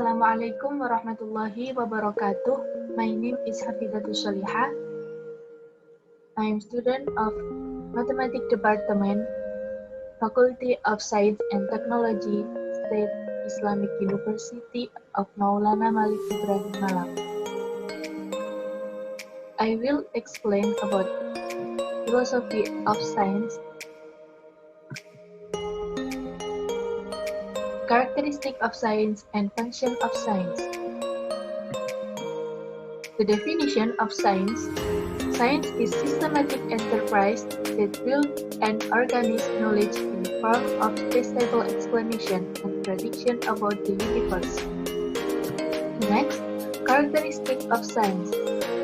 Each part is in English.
Assalamualaikum warahmatullahi wabarakatuh. My name is Hafidatul Sholihah. I am student of Mathematics Department, Faculty of Science and Technology, State Islamic University of Maulana Malik Ibrahim Malang. I will explain about philosophy of science, characteristic of science, and function of science. The definition of science. Science is systematic enterprise that builds and organizes knowledge in the form of testable explanation and prediction about the universe. Next, characteristic of science.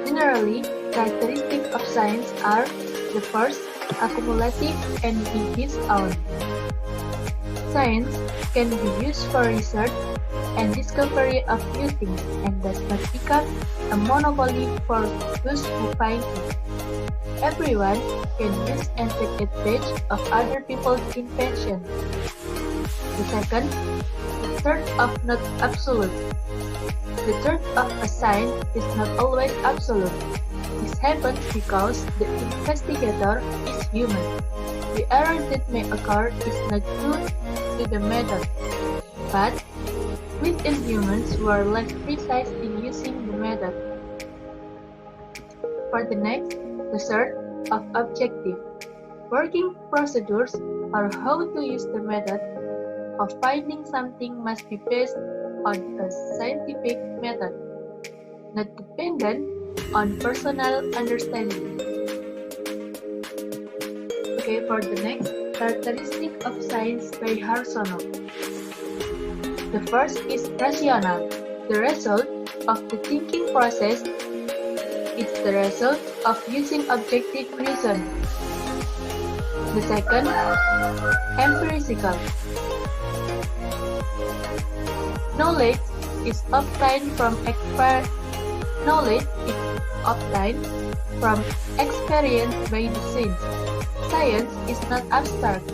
Generally, characteristics of science are the first, accumulative and diffuse own. Science can be used for research and discovery of new things and does not become a monopoly for those who find it. Everyone can use and take advantage of other people's invention. The second, the truth of not absolute. The truth of a science is not always absolute. This happens because the investigator is human. The error that may occur is not due to the method, but within humans who are less precise in using the method. For the next, the third of objective. Working procedures or how to use the method of finding something must be based on a scientific method, not dependent on personal understanding. Okay, for the next, characteristic of science by Harsono. The first is rational. The result of the thinking process is the result of using objective reason. The second, empirical. Knowledge is obtained from experience by the sense. Science is not abstract.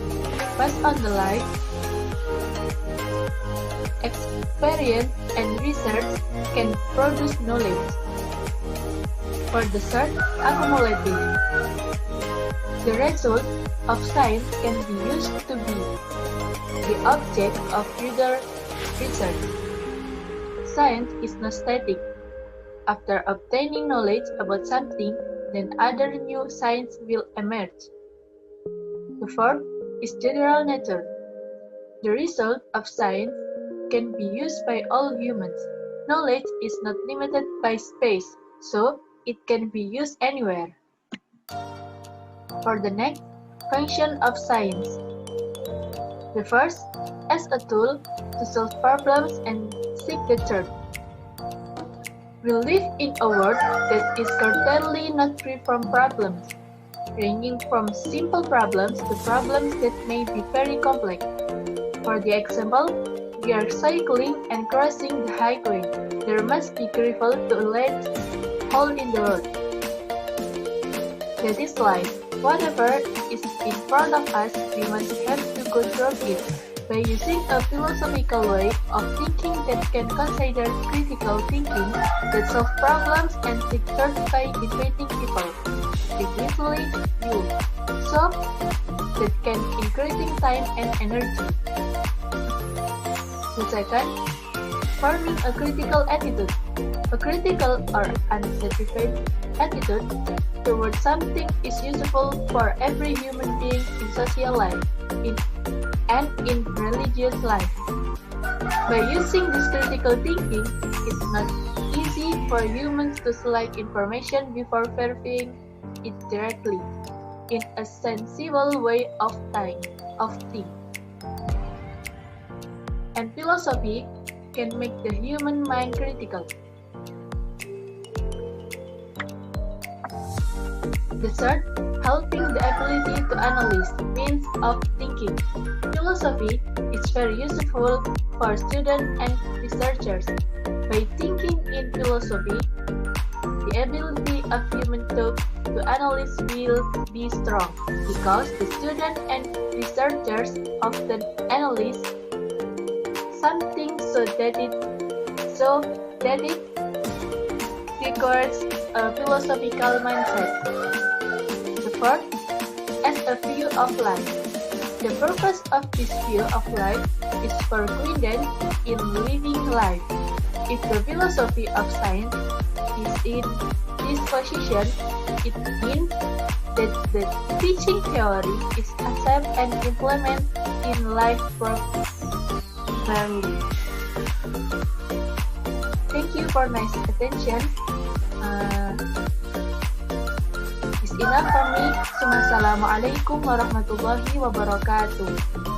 Based on the life, experience, and research can produce knowledge. For the third, accumulative. The result of science can be used to be the object of further research. Science is not static. After obtaining knowledge about something, then other new science will emerge. The fourth is general nature. The result of science can be used by all humans. Knowledge is not limited by space, so it can be used anywhere. For the next, function of science. The first, as a tool to solve problems and seek the truth. We live in a world that is certainly not free from problems, ranging from simple problems to problems that may be very complex. For the example, we are cycling and crossing the highway. There must be gravel to a large hole in the road. That is life. Whatever is in front of us, we must have to go through it. By using a philosophical way of thinking that can consider critical thinking that solve problems and seek truth by inviting people, it easily use. So, that can increasing time and energy. The second, forming a critical attitude. A critical or unsatisfied attitude towards something is useful for every human being in social life and in religious life. By using this critical thinking, it's not easy for humans to select information before verifying it directly in a sensible way of thinking. And philosophy can make the human mind critical. The third, helping the ability to analyze means of thinking. Philosophy is very useful for students and researchers. By thinking in philosophy, the ability of human thought to analyze will be strong because the students and researchers often analyze something so that it So that it requires a philosophical mindset. The fourth, as a view of life. The purpose of this view of life is for guidance in living life. If the philosophy of science is in this position, it means that the teaching theory is accepted and implemented in life properly. Thank you for nice attention. It's enough for me. Assalamualaikum warahmatullahi wabarakatuh.